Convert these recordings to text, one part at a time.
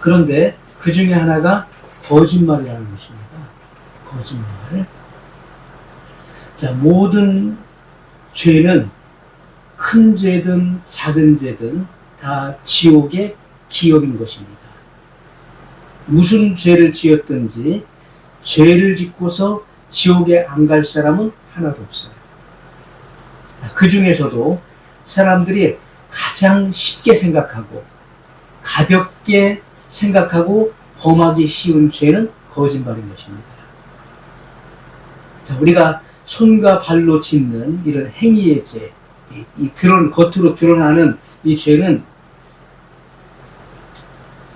그런데 그 중에 하나가 거짓말이라는 것입니다. 거짓말. 자, 모든 죄는 큰 죄든 작은 죄든 다 지옥의 기업인 것입니다. 무슨 죄를 지었든지 죄를 짓고서 지옥에 안 갈 사람은 하나도 없어요. 그 중에서도 사람들이 가장 쉽게 생각하고 가볍게 생각하고 범하기 쉬운 죄는 거짓말인 것입니다. 자, 우리가 손과 발로 짓는 이런 행위의 죄, 겉으로 드러나는 이 죄는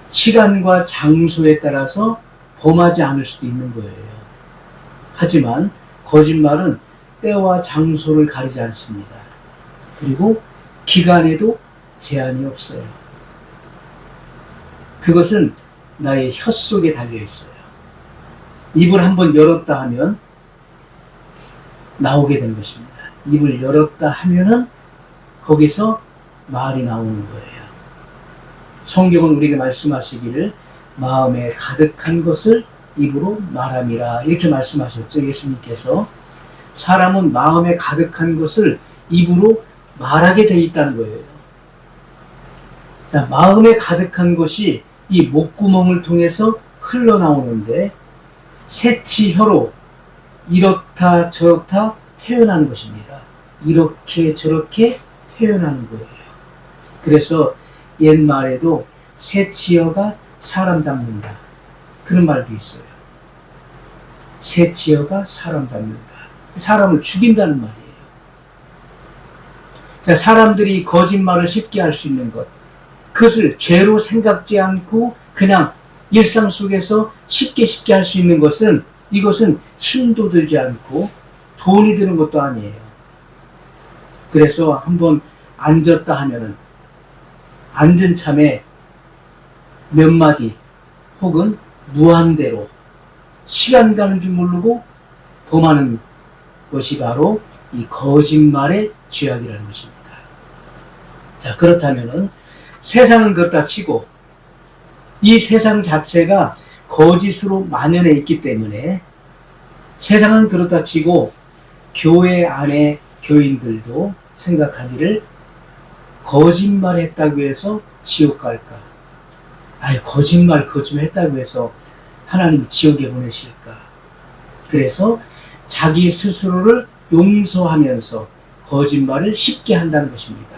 시간과 장소에 따라서 범하지 않을 수도 있는 거예요. 하지만 거짓말은 때와 장소를 가리지 않습니다. 그리고 기간에도 제한이 없어요. 그것은 나의 혀 속에 달려 있어요. 입을 한번 열었다 하면 나오게 되는 것입니다. 입을 열었다 하면은 거기서 말이 나오는 거예요. 성경은 우리에게 말씀하시기를 마음에 가득한 것을 입으로 말함이라 이렇게 말씀하셨죠. 예수님께서 사람은 마음에 가득한 것을 입으로 말하게 돼 있다는 거예요. 자, 마음에 가득한 것이 이 목구멍을 통해서 흘러나오는데 새치혀로 이렇다 저렇다 표현하는 것입니다. 이렇게 저렇게 표현하는 거예요. 그래서 옛말에도 새치어가 사람 잡는다. 그런 말도 있어요. 새치어가 사람 잡는다. 사람을 죽인다는 말이에요. 자, 사람들이 거짓말을 쉽게 할 수 있는 것, 그것을 죄로 생각지 않고 그냥 일상 속에서 쉽게 할 수 있는 것은 이것은 힘도 들지 않고 돈이 드는 것도 아니에요. 그래서 한번 앉았다 하면은 앉은 참에 몇 마디 혹은 무한대로 시간 가는 줄 모르고 범하는 것이 바로 이 거짓말의 죄악이라는 것입니다. 자, 그렇다면은 세상은 그렇다 치고 이 세상 자체가 거짓으로 만연해 있기 때문에 세상은 그렇다 치고 교회 안에 교인들도 생각하기를 거짓말 했다고 해서 지옥 갈까? 아니, 거짓말 했다고 해서 하나님 지옥에 보내실까? 그래서 자기 스스로를 용서하면서 거짓말을 쉽게 한다는 것입니다.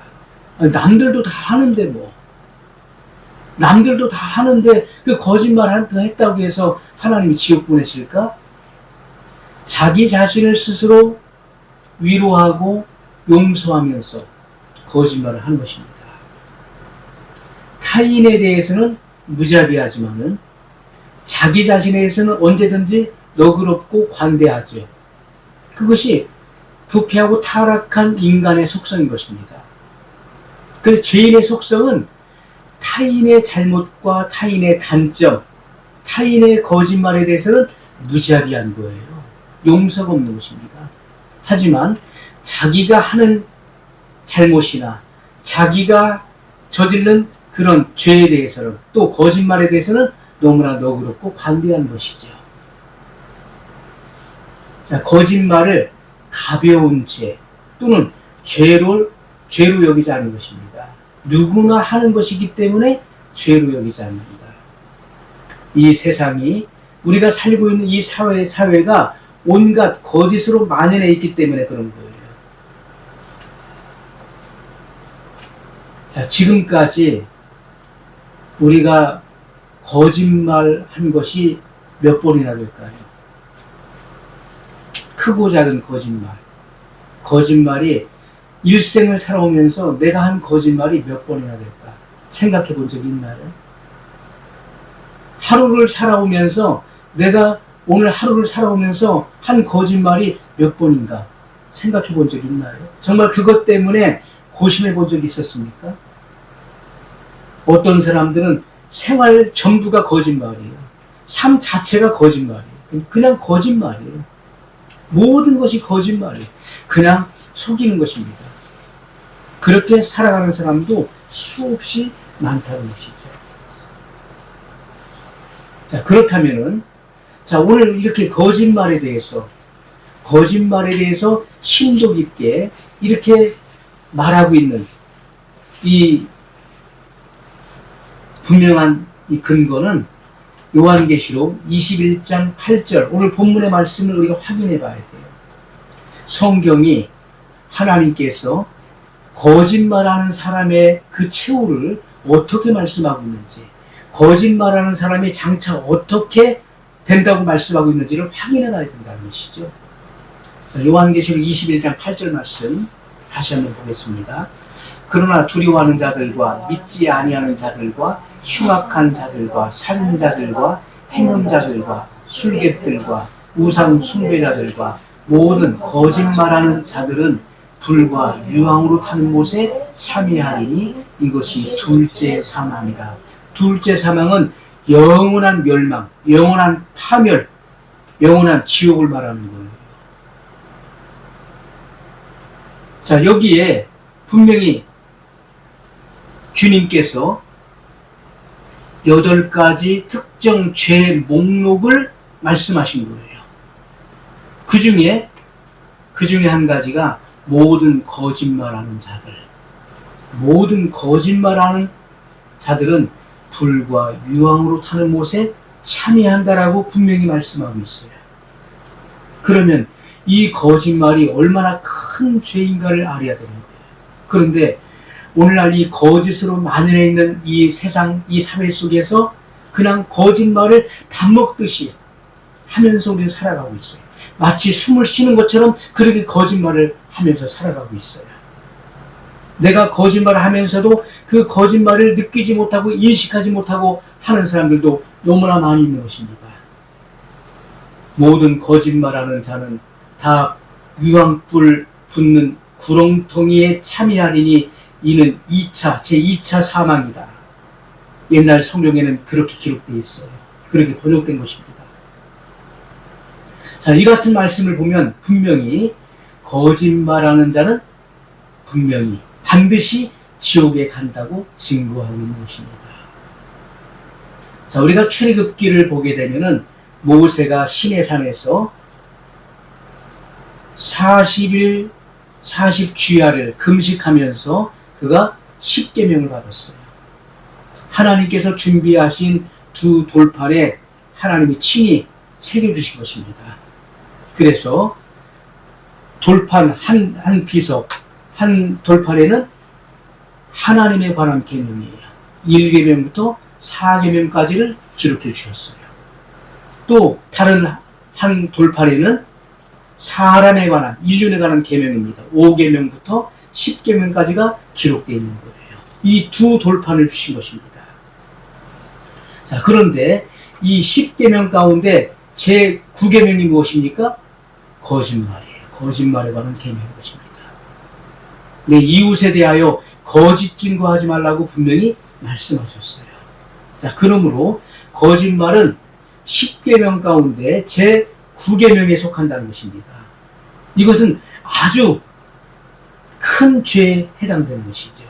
아니, 남들도 다 하는데 남들도 다 하는데 그 거짓말 했다고 해서 하나님이 지옥 보내실까? 자기 자신을 스스로 위로하고 용서하면서 거짓말을 하는 것입니다. 타인에 대해서는 무자비하지만은 자기 자신에 대해서는 언제든지 너그럽고 관대하죠. 그것이 부패하고 타락한 인간의 속성인 것입니다. 그 죄인의 속성은 타인의 잘못과 타인의 단점, 타인의 거짓말에 대해서는 무자비한 거예요. 용서가 없는 것입니다. 하지만 자기가 하는 잘못이나 자기가 저지른 그런 죄에 대해서는 또 거짓말에 대해서는 너무나 너그럽고 관대한 것이죠. 자, 거짓말을 가벼운 죄 또는 죄로 여기지 않는 것입니다. 누구나 하는 것이기 때문에 죄로 여기지 않는다. 이 세상이 우리가 살고 있는 이 사회가 온갖 거짓으로 만연해 있기 때문에 그런 거예요. 자, 지금까지 우리가 거짓말 한 것이 몇 번이나 될까요? 크고 작은 거짓말. 거짓말이 일생을 살아오면서 내가 한 거짓말이 몇 번이나 될까? 생각해 본 적이 있나요? 하루를 살아오면서 내가 오늘 하루를 살아오면서 한 거짓말이 몇 번인가? 생각해 본 적이 있나요? 정말 그것 때문에 고심해 본 적이 있었습니까? 어떤 사람들은 생활 전부가 거짓말이에요. 삶 자체가 거짓말이에요. 그냥 거짓말이에요. 모든 것이 거짓말이에요. 그냥 속이는 것입니다. 그렇게 살아가는 사람도 수없이 많다는 것이죠. 자, 그렇다면은, 자, 오늘 이렇게 거짓말에 대해서 심도 깊게 이렇게 말하고 있는 이 분명한 이 근거는 요한계시록 21장 8절, 오늘 본문의 말씀을 우리가 확인해 봐야 돼요. 성경이 하나님께서 거짓말하는 사람의 그 최후를 어떻게 말씀하고 있는지, 거짓말하는 사람이 장차 어떻게 된다고 말씀하고 있는지를 확인해 봐야 된다는 것이죠. 요한계시록 21장 8절 말씀 다시 한번 보겠습니다. 그러나 두려워하는 자들과 믿지 아니하는 자들과 흉악한 자들과 살인자들과 행음자들과 술객들과 우상 숭배자들과 모든 거짓말하는 자들은 불과 유황으로 타는 못에 참여하리니 이것이 둘째 사망이다. 둘째 사망은 영원한 멸망, 영원한 파멸, 영원한 지옥을 말하는 거예요. 자, 여기에 분명히 주님께서 8가지 특정 죄 목록을 말씀하신 거예요. 그 중에 한 가지가 모든 거짓말하는 자들은 불과 유황으로 타는 못에 참여한다라고 분명히 말씀하고 있어요. 그러면 이 거짓말이 얼마나 큰 죄인가를 알아야 되는 거예요. 그런데 오늘날 이 거짓으로 만연해 있는 이 세상, 이 사회 속에서 그냥 거짓말을 밥 먹듯이 하면서 우리는 살아가고 있어요. 마치 숨을 쉬는 것처럼 그렇게 거짓말을 하면서 살아가고 있어요. 내가 거짓말을 하면서도 그 거짓말을 느끼지 못하고 인식하지 못하고 하는 사람들도 너무나 많이 있는 것입니다. 모든 거짓말하는 자는 다 유황불 붙는 구렁텅이에 참여하리니 이는 제2차 사망이다. 옛날 성경에는 그렇게 기록되어 있어요. 그렇게 번역된 것입니다. 자, 이 같은 말씀을 보면 분명히 거짓말하는 자는 분명히 반드시 지옥에 간다고 증거하고 있는 것입니다. 자, 우리가 출애굽기를 보게 되면은 모세가 시내산에서 40일 40주야를 금식하면서 그가 십계명을 받았어요. 하나님께서 준비하신 두 돌판에 하나님이 친히 새겨주신 것입니다. 그래서 돌판 한 비석, 한 돌판에는 하나님에 관한 계명이에요. 1계명부터 4계명까지를 기록해 주셨어요. 또 다른 한 돌판에는 사람에 관한, 인륜에 관한 계명입니다. 5계명부터 10계명까지가 기록되어 있는 거예요. 이 두 돌판을 주신 것입니다. 자, 그런데 이 10계명 가운데 제 9계명이 무엇입니까? 거짓말이에요. 거짓말에 관한 계명인 것입니다. 내 이웃에 대하여 거짓 증거하지 말라고 분명히 말씀하셨어요. 자, 그러므로 거짓말은 10계명 가운데 제 9계명에 속한다는 것입니다. 이것은 아주 큰 죄에 해당되는 것이죠.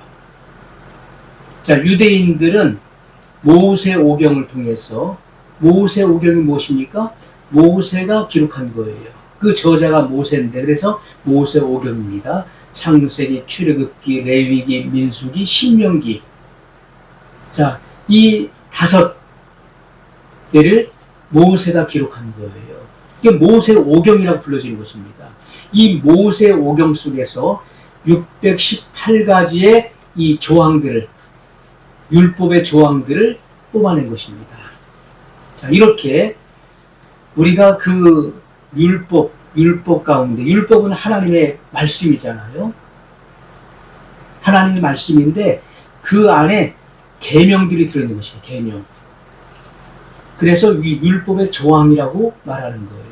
자, 유대인들은 모세오경을 통해서, 모세오경이 무엇입니까? 모세가 기록한 거예요. 그 저자가 모세인데, 그래서 모세오경입니다. 창세기, 출애굽기, 레위기, 민수기, 신명기. 자, 이 5개를 모세가 기록한 거예요. 이게 모세오경이라고 불러지는 것입니다. 이 모세오경 속에서 618가지의 이 조항들을, 율법의 조항들을 뽑아낸 것입니다. 자, 이렇게 우리가 그 율법 가운데, 율법은 하나님의 말씀이잖아요. 하나님의 말씀인데 그 안에 계명들이 들어있는 것입니다. 계명. 그래서 이 율법의 조항이라고 말하는 거예요.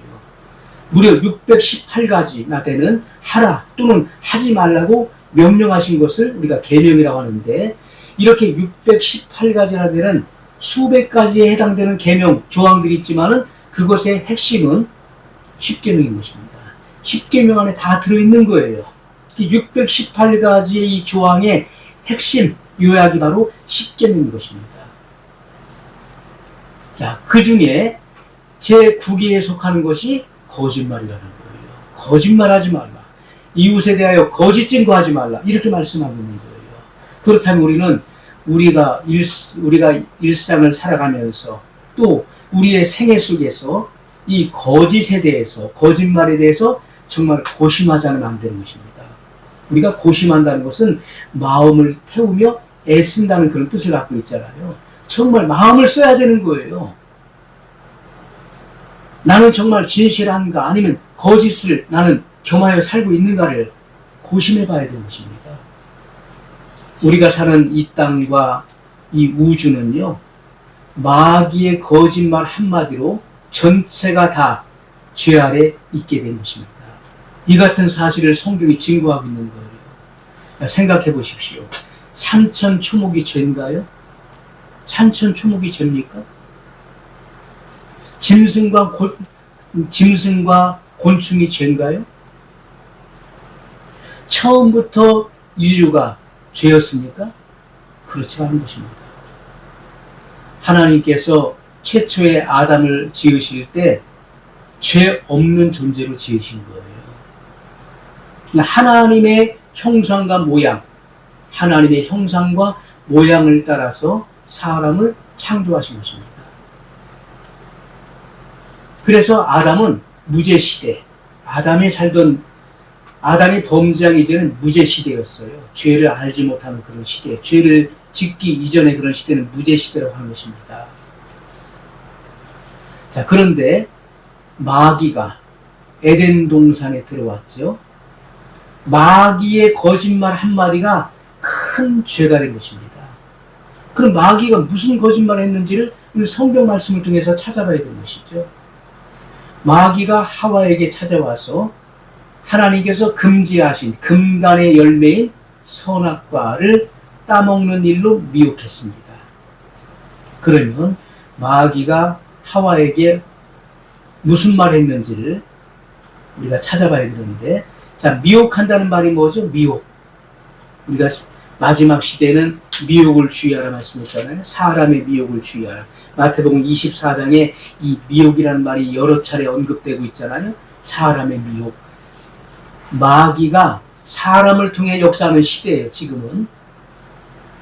무려 618가지나 되는 하라 또는 하지 말라고 명령하신 것을 우리가 계명이라고 하는데, 이렇게 618가지나 되는 수백 가지에 해당되는 계명, 조항들이 있지만은 그것의 핵심은 10계명인 것입니다. 10계명 안에 다 들어있는 거예요. 618가지의 이 조항의 핵심 요약이 바로 10계명인 것입니다. 자, 그 중에 제9기에 속하는 것이 거짓말이라는 거예요. 거짓말하지 말라. 이웃에 대하여 거짓 증거하지 말라. 이렇게 말씀하고 있는 거예요. 그렇다면 우리가 일상을 살아가면서 또 우리의 생애 속에서 이 거짓에 대해서, 거짓말에 대해서 정말 고심하지 않으면 안 되는 것입니다. 우리가 고심한다는 것은 마음을 태우며 애쓴다는 그런 뜻을 갖고 있잖아요. 정말 마음을 써야 되는 거예요. 나는 정말 진실한가 아니면 거짓을 나는 겸하여 살고 있는가를 고심해 봐야 되는 것입니다. 우리가 사는 이 땅과 이 우주는요, 마귀의 거짓말 한마디로 전체가 다 죄 아래 있게 된 것입니다. 이 같은 사실을 성경이 증거하고 있는 거예요. 자, 생각해 보십시오. 산천초목이 죄인가요? 산천초목이 죄입니까? 짐승과 곤충이 죄인가요? 처음부터 인류가 죄였습니까? 그렇지 않은 것입니다. 하나님께서 최초의 아담을 지으실 때 죄 없는 존재로 지으신 거예요. 하나님의 형상과 모양, 하나님의 형상과 모양을 따라서 사람을 창조하신 것입니다. 그래서 아담은 무죄시대, 아담이 범죄하기 전에는 무죄시대였어요. 죄를 알지 못하는 그런 시대, 죄를 짓기 이전의 그런 시대는 무죄시대라고 하는 것입니다. 자, 그런데 마귀가 에덴 동산에 들어왔죠. 마귀의 거짓말 한마디가 큰 죄가 된 것입니다. 그럼 마귀가 무슨 거짓말을 했는지를 성경 말씀을 통해서 찾아봐야 되는 것이죠. 마귀가 하와에게 찾아와서 하나님께서 금지하신 금간의 열매인 선악과를 따먹는 일로 미혹했습니다. 그러면 마귀가 하와에게 무슨 말을 했는지를 우리가 찾아봐야 되는데, 자, 미혹한다는 말이 뭐죠? 미혹. 우리가 마지막 시대는 미혹을 주의하라 말씀했잖아요. 사람의 미혹을 주의하라. 마태복음 24장에 이 미혹이라는 말이 여러 차례 언급되고 있잖아요. 사람의 미혹. 마귀가 사람을 통해 역사하는 시대예요, 지금은.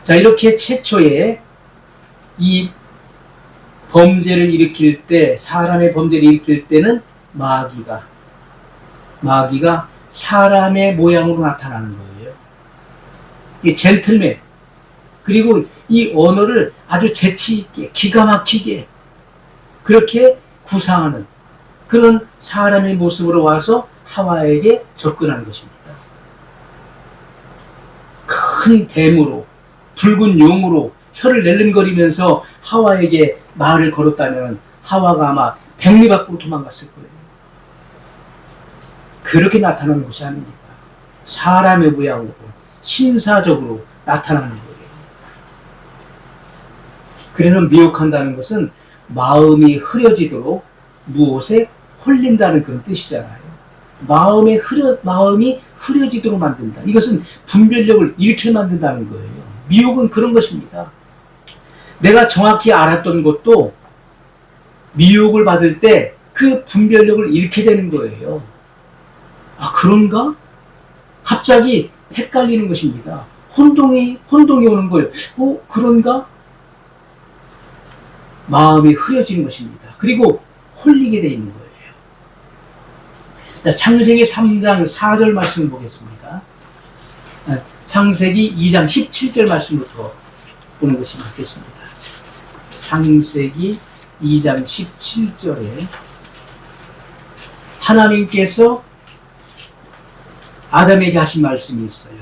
자, 이렇게 최초에 이 범죄를 일으킬 때, 사람의 범죄를 일으킬 때는 마귀가 사람의 모양으로 나타나는 거예요. 이 젠틀맨. 그리고 이 언어를 아주 재치있게, 기가 막히게, 그렇게 구상하는 그런 사람의 모습으로 와서 하와에게 접근하는 것입니다. 큰 뱀으로, 붉은 용으로 혀를 낼름거리면서 하와에게 말을 걸었다면 하와가 아마 백리 밖으로 도망갔을 거예요. 그렇게 나타나는 것이 아닙니다. 사람의 모양으로, 신사적으로 나타나는 거예요. 그래서 미혹한다는 것은 마음이 흐려지도록 무엇에 홀린다는 그런 뜻이잖아요. 마음이 흐려지도록 만든다. 이것은 분별력을 잃게 만든다는 거예요. 미혹은 그런 것입니다. 내가 정확히 알았던 것도 미혹을 받을 때 그 분별력을 잃게 되는 거예요. 아, 그런가? 갑자기 헷갈리는 것입니다. 혼동이 오는 거예요. 그런가? 마음이 흐려지는 것입니다. 그리고 홀리게 되어 있는 거예요. 자, 창세기 3장 4절 말씀을 보겠습니다. 창세기 2장 17절 말씀부터 보는 것이 맞겠습니다. 창세기 2장 17절에 하나님께서 아담에게 하신 말씀이 있어요.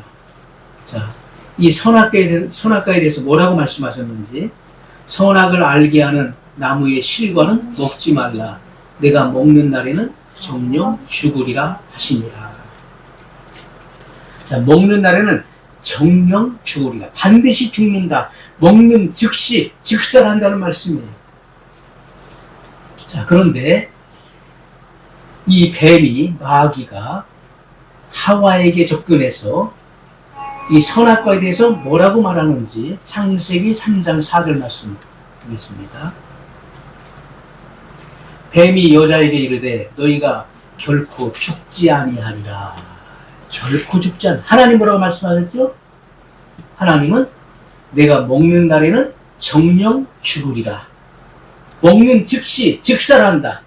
자, 이 선악과에 대해서 뭐라고 말씀하셨는지, 선악을 알게 하는 나무의 실과는 먹지 말라. 내가 먹는 날에는 정령 죽으리라 하시니라. 자, 먹는 날에는 정령 죽으리라. 반드시 죽는다. 먹는 즉시 즉살한다는 말씀이에요. 자, 그런데 이 뱀이, 마귀가 하와에게 접근해서 이 선악과에 대해서 뭐라고 말하는지 창세기 3장 4절 말씀 보겠습니다. 뱀이 여자에게 이르되 너희가 결코 죽지 아니하리라. 결코 죽지 않. 하나님 뭐라고 말씀하셨죠? 하나님은 내가 먹는 날에는 정령 죽으리라. 먹는 즉시 즉살한다.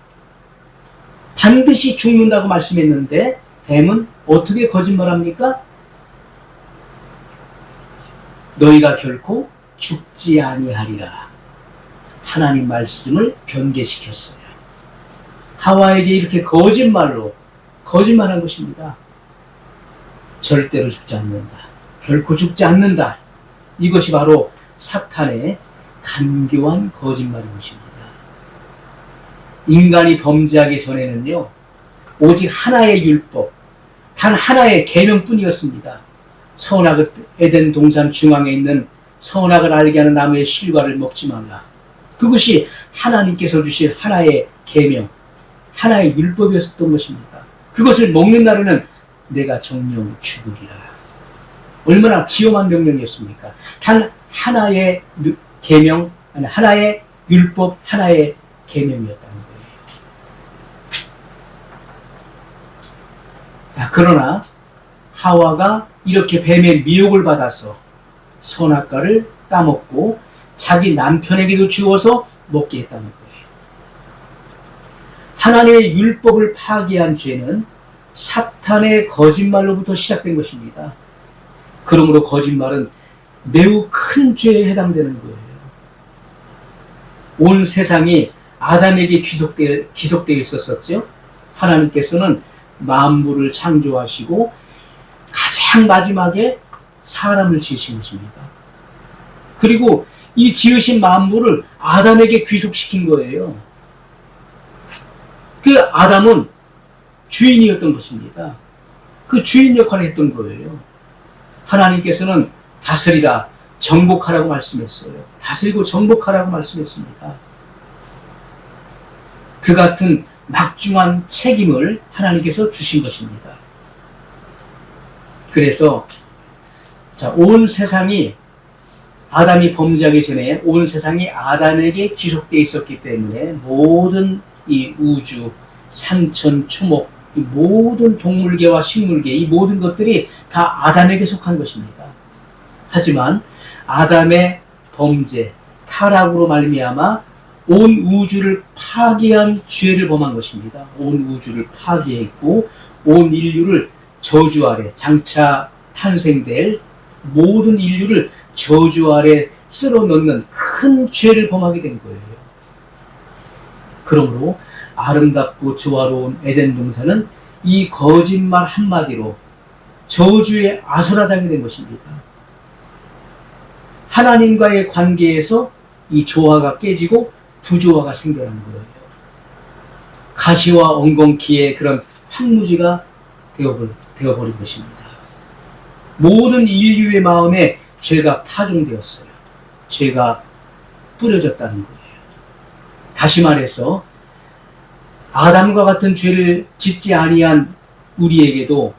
반드시 죽는다고 말씀했는데 뱀은 어떻게 거짓말합니까? 너희가 결코 죽지 아니하리라. 하나님 말씀을 변개시켰어요. 하와에게 이렇게 거짓말한 것입니다. 절대로 죽지 않는다. 결코 죽지 않는다. 이것이 바로 사탄의 간교한 거짓말인 것입니다. 인간이 범죄하기 전에는요, 오직 하나의 율법, 단 하나의 계명뿐이었습니다. 선악을 에덴 동산 중앙에 있는 선악을 알게 하는 나무의 실과를 먹지 말라. 그것이 하나님께서 주신 하나의 계명, 하나의 율법이었던 것입니다. 그것을 먹는 날에는 내가 정령 죽으리라. 얼마나 지엄한 명령이었습니까? 단 하나의 계명, 하나의 율법, 하나의 계명이었다는 거예요. 자, 그러나 하와가 이렇게 뱀의 미혹을 받아서 선악과를 따먹고 자기 남편에게도 주어서 먹게 했다는 거예요. 하나님의 율법을 파기한 죄는 사탄의 거짓말로부터 시작된 것입니다. 그러므로 거짓말은 매우 큰 죄에 해당되는 거예요. 온 세상이 아담에게 귀속되어 있었었죠. 하나님께서는 만물을 창조하시고 가장 마지막에 사람을 지으신 것입니다. 그리고 이 지으신 만물을 아담에게 귀속시킨 거예요. 그 아담은 주인이었던 것입니다. 그 주인 역할을 했던 거예요. 하나님께서는 다스리라, 정복하라고 말씀했어요. 다스리고 정복하라고 말씀했습니다. 그 같은 막중한 책임을 하나님께서 주신 것입니다. 그래서 온 세상이 아담이 범죄하기 전에 온 세상이 아담에게 귀속되어 있었기 때문에 모든 이 우주, 산천, 초목, 이 모든 동물계와 식물계, 이 모든 것들이 다 아담에게 속한 것입니다. 하지만 아담의 범죄, 타락으로 말미암아 온 우주를 파괴한 죄를 범한 것입니다. 온 우주를 파괴했고 온 인류를 저주 아래, 장차 탄생될 모든 인류를 저주 아래 쓸어 넣는 큰 죄를 범하게 된 거예요. 그러므로 아름답고 조화로운 에덴 동산은 이 거짓말 한마디로 저주의 아수라장이 된 것입니다. 하나님과의 관계에서 이 조화가 깨지고 부조화가 생겨난 거예요. 가시와 엉겅퀴의 그런 황무지가 되어버린 것입니다. 모든 인류의 마음에 죄가 파종되었어요. 죄가 뿌려졌다는 거예요. 다시 말해서 아담과 같은 죄를 짓지 아니한 우리에게도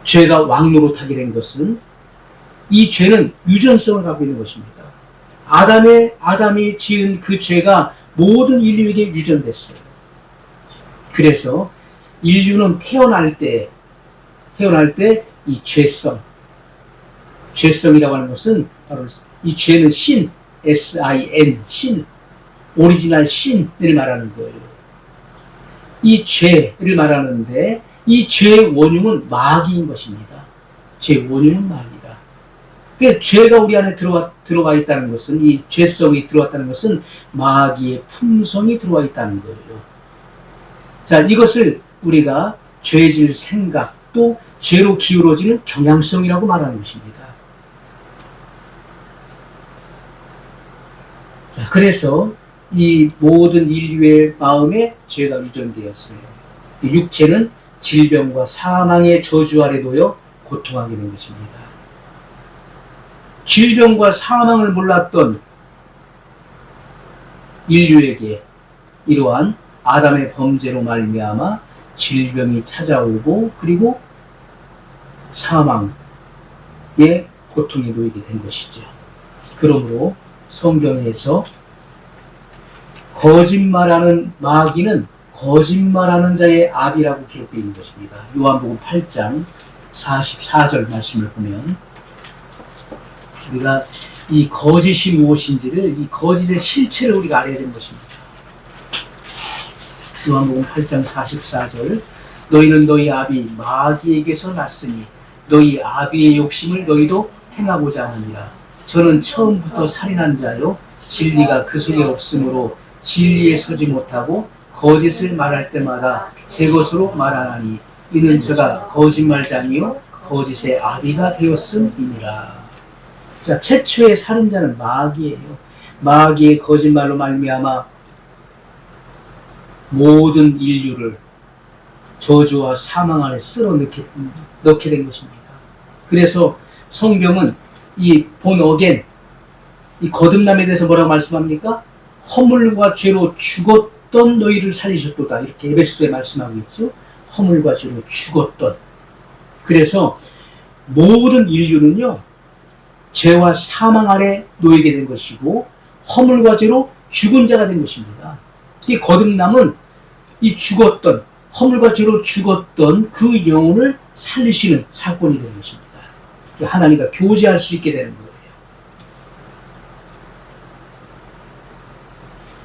죄가 왕노릇하게 된 것은 이 죄는 유전성을 갖고 있는 것입니다. 아담이 지은 그 죄가 모든 인류에게 유전됐어요. 그래서 인류는 태어날 때 이 죄성이라고 하는 것은 바로 이 죄는 신, S-I-N, 신, 오리지널 신을 말하는 거예요. 이 죄를 말하는데 이 죄의 원흉은 마귀인 것입니다. 죄의 원흉은 마귀다. 그 죄가 우리 안에 들어와 있다는 것은, 이 죄성이 들어왔다는 것은 마귀의 품성이 들어와 있다는 거예요. 자, 이것을 우리가 죄질 생각, 또 죄로 기울어지는 경향성이라고 말하는 것입니다. 자, 그래서 이 모든 인류의 마음에 죄가 유전되었어요. 육체는 질병과 사망의 저주 아래 놓여 고통하게 된 것입니다. 질병과 사망을 몰랐던 인류에게 이러한 아담의 범죄로 말미암아 질병이 찾아오고 그리고 사망의 고통에 놓이게 된 것이죠. 그러므로 성경에서 거짓말하는 마귀는 거짓말하는 자의 압이라고 기록되어 있는 것입니다. 요한복음 8장 44절 말씀을 보면 우리가 이 거짓이 무엇인지를, 이 거짓의 실체를 우리가 알아야 되는 것입니다. 요한복음 8장 44절, 너희는 너희 아비 마귀에게서 났으니 너희 아비의 욕심을 너희도 행하고자 하느니라. 저는 처음부터 살인한 자요 진리가 그 속에 없으므로 진리에 서지 못하고 거짓을 말할 때마다 제 것으로 말하나니 이는 저가 거짓말장이요 거짓의 아비가 되었음이니라. 자, 최초의 살인자는 마귀예요. 마귀의 거짓말로 말미암아 모든 인류를 저주와 사망 안에 쓸어 넣게 된 것입니다. 그래서 성경은 이 본 어겐, 이 거듭남에 대해서 뭐라고 말씀합니까? 허물과 죄로 죽었던 너희를 살리셨도다. 이렇게 에베소서에 말씀하고 있죠. 허물과 죄로 죽었던. 그래서 모든 인류는요, 죄와 사망 아래 놓이게 된 것이고 허물과 죄로 죽은 자가 된 것입니다. 이 거듭남은 이 죽었던, 허물과 죄로 죽었던 그 영혼을 살리시는 사건이 되는 것입니다. 하나님과 교제할 수 있게 되는 거예요.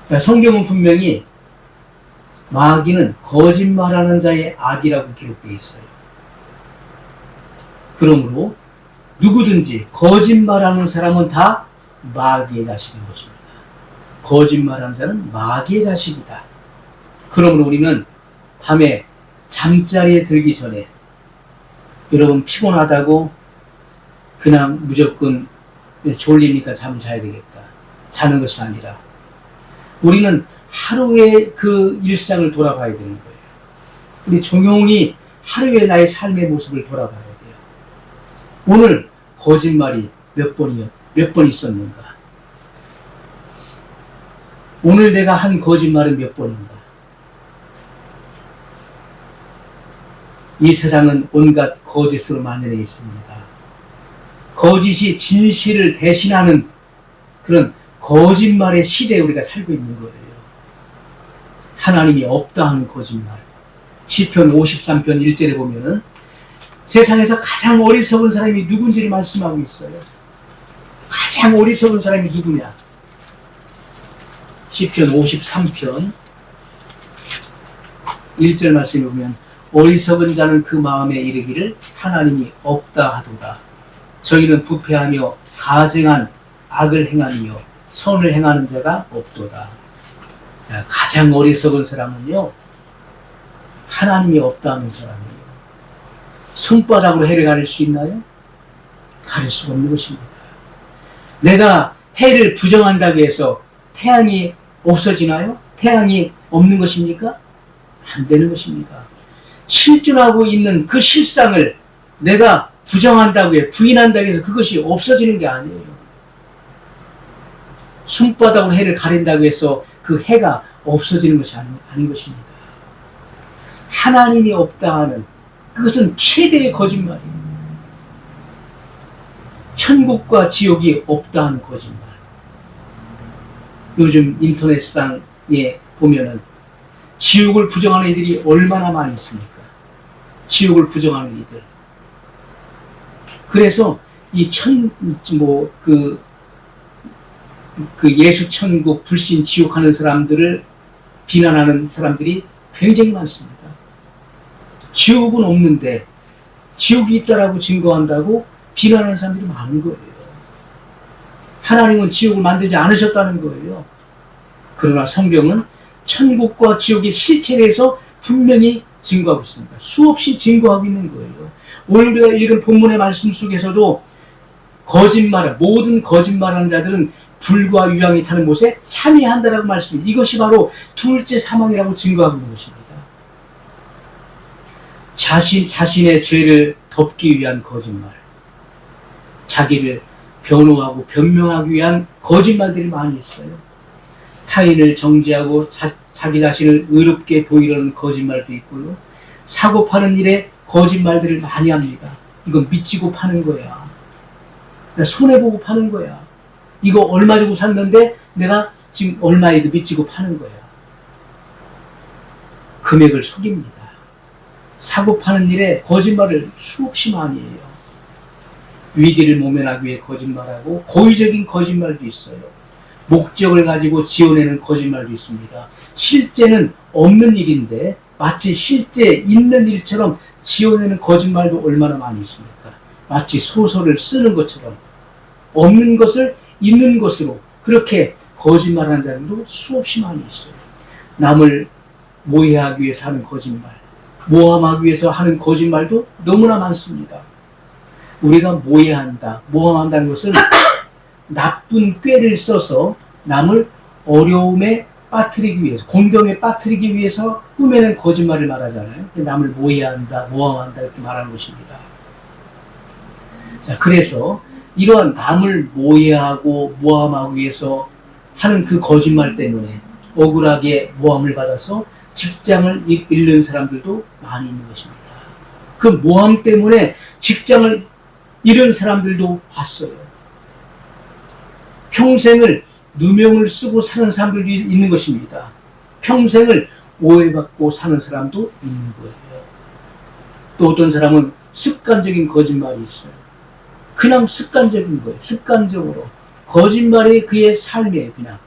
자, 성경은 분명히 마귀는 거짓말하는 자의 악이라고 기록되어 있어요. 그러므로 누구든지 거짓말하는 사람은 다 마귀의 자식인 것입니다. 거짓말하는 자는 마귀의 자식이다. 그러므로 우리는 밤에 잠자리에 들기 전에 여러분 피곤하다고 그냥 무조건 졸리니까 잠 자야 되겠다. 자는 것이 아니라 우리는 하루의 그 일상을 돌아봐야 되는 거예요. 우리 종용이 하루의 나의 삶의 모습을 돌아봐야 돼요. 오늘 거짓말이 몇 번 있었는가? 오늘 내가 한 거짓말은 몇 번인가? 이 세상은 온갖 거짓으로 만연해 있습니다. 거짓이 진실을 대신하는 그런 거짓말의 시대에 우리가 살고 있는 거예요. 하나님이 없다 하는 거짓말. 시편 53편 1절에 보면은 세상에서 가장 어리석은 사람이 누군지를 말씀하고 있어요. 가장 어리석은 사람이 누구냐? 시편 53편 1절 말씀에 보면 어리석은 자는 그 마음에 이르기를 하나님이 없다 하도다. 저희는 부패하며 가증한 악을 행하며 선을 행하는 자가 없도다. 자, 가장 어리석은 사람은요, 하나님이 없다 하는 사람이에요. 손바닥으로 해를 가릴 수 있나요? 가릴 수가 없는 것입니다. 내가 해를 부정한다고 해서 태양이 없어지나요? 태양이 없는 것입니까? 안 되는 것입니다. 실존하고 있는 그 실상을 내가 부정한다고 해, 부인한다고 해서 그것이 없어지는 게 아니에요. 손바닥으로 해를 가린다고 해서 그 해가 없어지는 것이 아닌 것입니다. 하나님이 없다 하는 그것은 최대의 거짓말이에요. 천국과 지옥이 없다 하는 거짓말. 요즘 인터넷상에 보면은 지옥을 부정하는 이들이 얼마나 많이 있습니까? 지옥을 부정하는 이들. 그래서 이 예수 천국 불신 지옥 하는 사람들을 비난하는 사람들이 굉장히 많습니다. 지옥은 없는데 지옥이 있다라고 증거한다고 비난하는 사람들이 많은 거예요. 하나님은 지옥을 만들지 않으셨다는 거예요. 그러나 성경은 천국과 지옥의 실체에 대해서 분명히 증거하고 있습니다. 수없이 증거하고 있는 거예요. 오늘 우리가 읽은 본문의 말씀 속에서도 모든 거짓말하는 자들은 불과 유황이 타는 곳에 참여한다라고 말씀. 이것이 바로 둘째 사망이라고 증거하고 있는 것입니다. 자신의 죄를 덮기 위한 거짓말. 자기를 변호하고 변명하기 위한 거짓말들이 많이 있어요. 타인을 정죄하고 자기 자신을 의롭게 보이려는 거짓말도 있고요. 사고 파는 일에 거짓말들을 많이 합니다. 이건 미치고 파는 거야. 손해보고 파는 거야. 이거 얼마 주고 샀는데 내가 지금 얼마에도 미치고 파는 거야. 금액을 속입니다. 사고 파는 일에 거짓말을 수없이 많이 해요. 위기를 모면하기 위해 거짓말하고 고의적인 거짓말도 있어요. 목적을 가지고 지어내는 거짓말도 있습니다. 실제는 없는 일인데 마치 실제 있는 일처럼 지어내는 거짓말도 얼마나 많이 있습니까? 마치 소설을 쓰는 것처럼 없는 것을 있는 것으로 그렇게 거짓말하는 자들도 수없이 많이 있어요. 남을 모해하기 위해서 하는 거짓말, 모함하기 위해서 하는 거짓말도 너무나 많습니다. 우리가 모해한다, 모함한다는 것은 나쁜 꾀를 써서 남을 어려움에 빠뜨리기 위해서, 공경에 빠뜨리기 위해서 꾸며낸 거짓말을 말하잖아요. 남을 모해한다, 모함한다 이렇게 말하는 것입니다. 자, 그래서 이러한 남을 모해하고 모함하기 위해서 하는 그 거짓말 때문에 억울하게 모함을 받아서 직장을 잃는 사람들도 많이 있는 것입니다. 그 모함 때문에 직장을 잃은 사람들도 봤어요. 평생을 누명을 쓰고 사는 사람들도 있는 것입니다. 평생을 오해받고 사는 사람도 있는 거예요. 또 어떤 사람은 습관적인 거짓말이 있어요. 그냥 습관적인 거예요. 습관적으로. 거짓말이 그의 삶이에요. 그냥.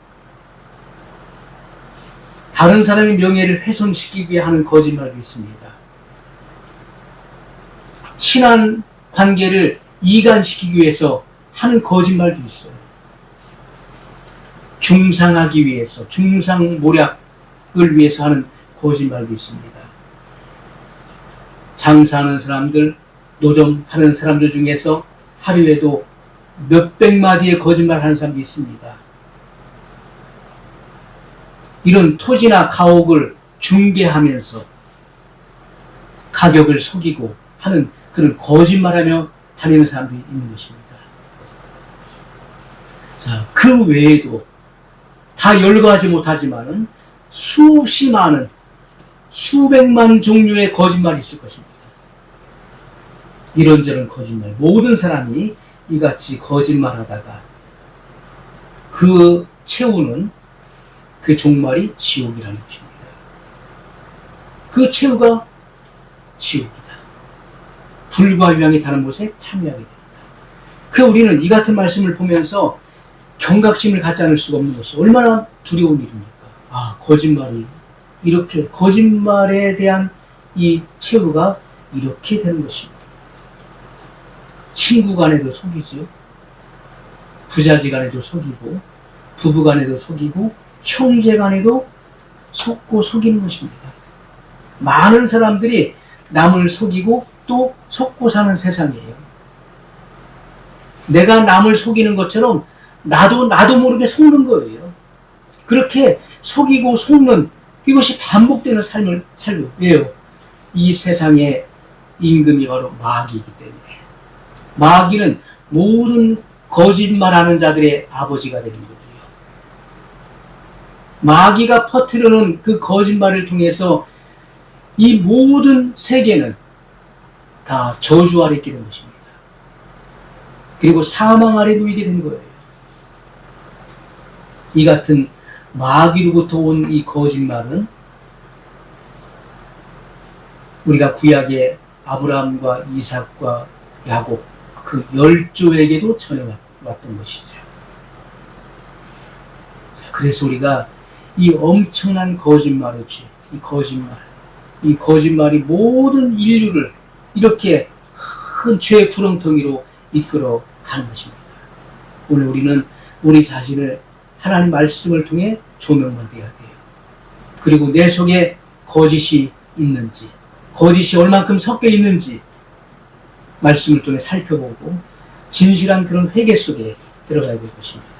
다른 사람의 명예를 훼손시키기 위해 하는 거짓말도 있습니다. 친한 관계를 이간시키기 위해서 하는 거짓말도 있어요. 중상하기 위해서, 중상모략을 위해서 하는 거짓말도 있습니다. 장사하는 사람들, 노점하는 사람들 중에서 하루에도 몇백 마디의 거짓말하는 사람도 있습니다. 이런 토지나 가옥을 중개하면서 가격을 속이고 하는 그런 거짓말하며 다니는 사람들이 있는 것입니다. 자, 그 외에도 다 열거하지 못하지만은 수없이 많은 수백만 종류의 거짓말이 있을 것입니다. 이런저런 거짓말, 모든 사람이 이같이 거짓말하다가 그 채우는 그 종말이 지옥이라는 것입니다. 그 최후가 지옥이다. 불과 유황이 다른 곳에 참여하게 됩니다. 그 우리는 이 같은 말씀을 보면서 경각심을 갖지 않을 수가 없는 것이 얼마나 두려운 일입니까? 아, 거짓말이 이렇게, 거짓말에 대한 이 최후가 이렇게 되는 것입니다. 친구 간에도 속이죠. 부자지 간에도 속이고, 부부 간에도 속이고, 형제 간에도 속고 속이는 것입니다. 많은 사람들이 남을 속이고 또 속고 사는 세상이에요. 내가 남을 속이는 것처럼 나도 모르게 속는 거예요. 그렇게 속이고 속는 이것이 반복되는 삶을 살고 왜요? 이 세상의 임금이 바로 마귀이기 때문에. 마귀는 모든 거짓말하는 자들의 아버지가 되는 거예요. 마귀가 퍼뜨려놓은 그 거짓말을 통해서 이 모든 세계는 다 저주 아래 있게 된 것입니다. 그리고 사망 아래 놓이게 된 거예요. 이 같은 마귀로부터 온 이 거짓말은 우리가 구약의 아브라함과 이삭과 야곱 그 10조에게도 전해왔던 것이죠. 그래서 우리가 이 엄청난 거짓말의 죄, 이 거짓말이 모든 인류를 이렇게 큰 죄의 구렁텅이로 이끌어 가는 것입니다. 오늘 우리는 우리 자신을 하나님 말씀을 통해 조명만 돼야 돼요. 그리고 내 속에 거짓이 있는지, 거짓이 얼만큼 섞여 있는지 말씀을 통해 살펴보고 진실한 그런 회개 속에 들어가야 될 것입니다.